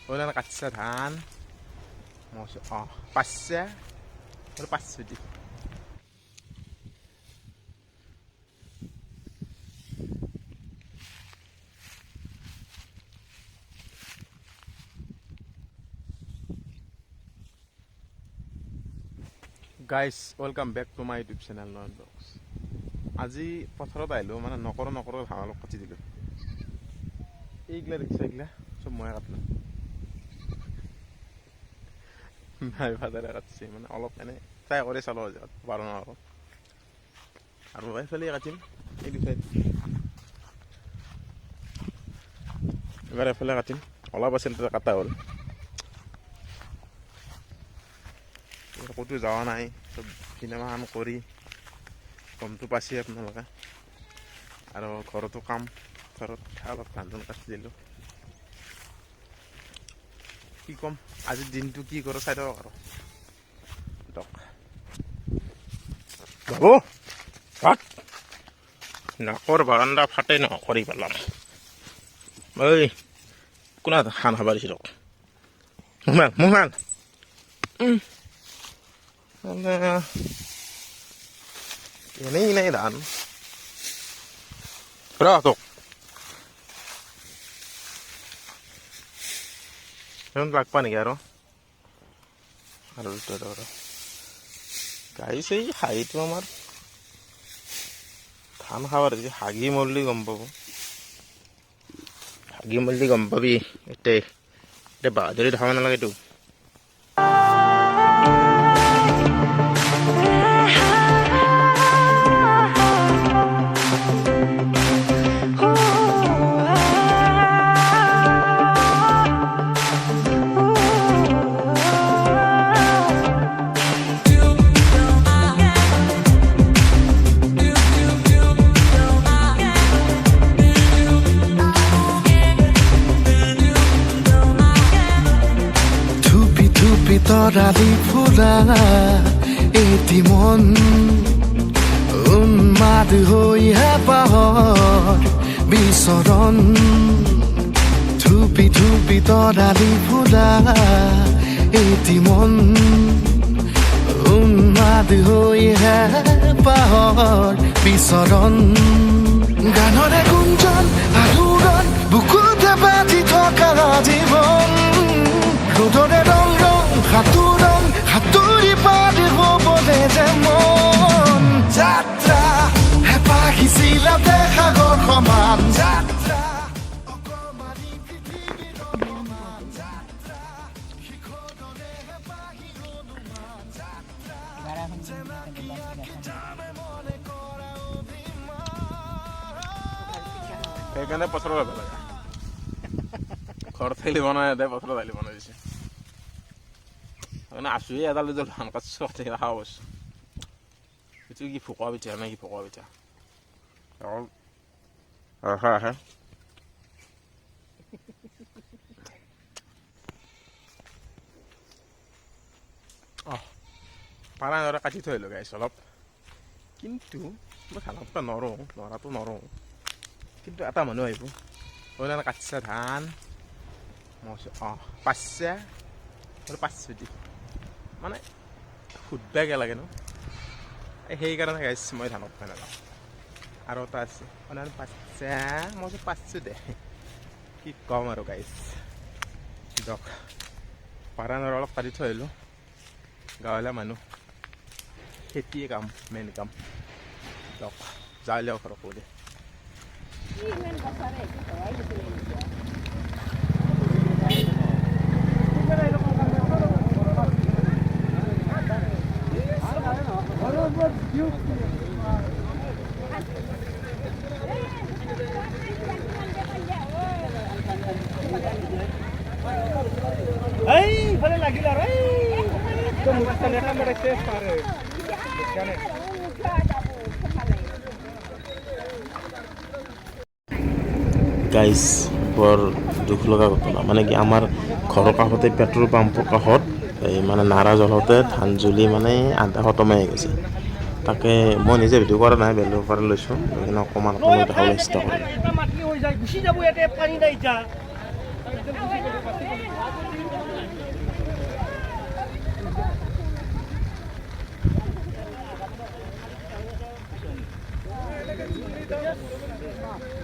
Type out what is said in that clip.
ওলা কাটছে ধান পাঁচছে পাঁচশো the guys welcome back to my YouTube channel Nayan vlogs. আজি পথাৰত আহিলোঁ, মানে নকৰোঁ ধান অলপ কাটি দিলোঁ। এইগিলা দেখিছোঁ, এইগিলা চব ময়ে কাটিলোঁ। ভাই ফাদাৰে কাটিছে, মানে অলপ এনে ট্ৰাই কৰি চালোঁ আজি পাৰোঁ ন অলপ। আৰু এইফালে কাটিম, এই দুটাই এবাৰ এফালে কাটিম। অলপ আছিল তাতে কাটা হ'ল, ক'তো যোৱা নাই, চব চিনেমা কাম কৰি গমটো পাইছে আপোনালোকে। আৰু ঘৰতো কাম, ঘৰত অলপ ধান কাটি দিলোঁ। কি ক'ম, আজিৰ দিনটো কি কৰোঁ চাই থাকক আৰু বাবু ভাত নাকৰ বাগানটা ফাটে নকৰি পেলাম। ঐ কোনে খান খাব দিছিল মোহমান এনেই নাই ধান তোক লাগবা নেকি আৰু গাইছে এই হাঁহিটো আমাৰ ধান খাবাৰ দিছে। হাগি মৰলি গম পাব, হাগি মৰলি গম পাবি। এতিয়া বাহাদুৰি দেখাব নালাগেতো। তৰালি ফুলা এটি মন উন্মাদ হৈ হেঁপাহৰ বিচৰণ। ধুপি ধুপি তৰালি ফুলা এটি মন উন্মাদ হৈ হেঁপাহৰ বিচৰণ। গানৰে গুঞ্জন আলোড়ন বুকুতে বাজি থকা জীৱন। ৰ'দৰে ৰং সাঁতুৰি পাৰ হ'বলে যে মন। যাত্ৰা হেঁপাহিছিলা সাগৰ সমান যাত্ৰা অকমানি পৃথিৱীৰ অকমান যাত্ৰা শিখৰৰে হেঁপাহি হনুমান যাত্ৰা জেনাকি আঁকিতামে মনে কৰা অভিমান। সেইকাৰণে পথাৰত যাব লাগে, ঘৰত থাকি বনাই দে পথাৰত আহিলে বনাই দিছে। আছোঁৱে এডাল দুডাল ধান কাটছোঁ, খাব পাইছোঁ। এইটো কি ফকুৱা পিঠা নে কি ফকুৱা পিঠা আহে পাৰা নৰা কাটি থৈ আহিলোঁ গাইছ অলপ। কিন্তু মই ধানতকৈ নৰাটো নৰোঁ, কিন্তু এটা মানুহ আহিব ওলা কাটছে ধান পাঁচছে পাঁচশো দি মানে সুধবাগে লাগে ন। সেইকাৰণে গাইছ মই ধানত পাই নাযাওঁ। আৰু এটা আছে পাঁচছে, মই পাঁচশো দে, কি ক'ম আৰু গাইছ। দিয়ক পাৰা নৰা অলপ কাটি থৈ আহিলোঁ। গাঁৱলীয়া মানুহ, খেতিয়ে কাম মেইন কাম। দিয়ক যাই লওক ঘৰত কৈ দে। ভালে লাগিল আৰু গাইজ বৰ দুখ লগা ঘটনা, মানে কি আমাৰ ঘৰৰ কাষতে পেট্ৰল পাম্পৰ কাষত এই মানে নাৰা জ্বলাওঁতে ধান জ্বলি মানে আধা খতমে হৈ গৈছে। তাকে মই নিজে ভিডিঅ' কৰা নাই বেলেগৰ পৰা লৈছোঁ সেইকাৰণে অকণমান অকণমান দেখাবলৈ চেষ্টা কৰিম এটা মাটি হৈ যায় গুচি যাব ইয়াতে পানী নাই এতিয়া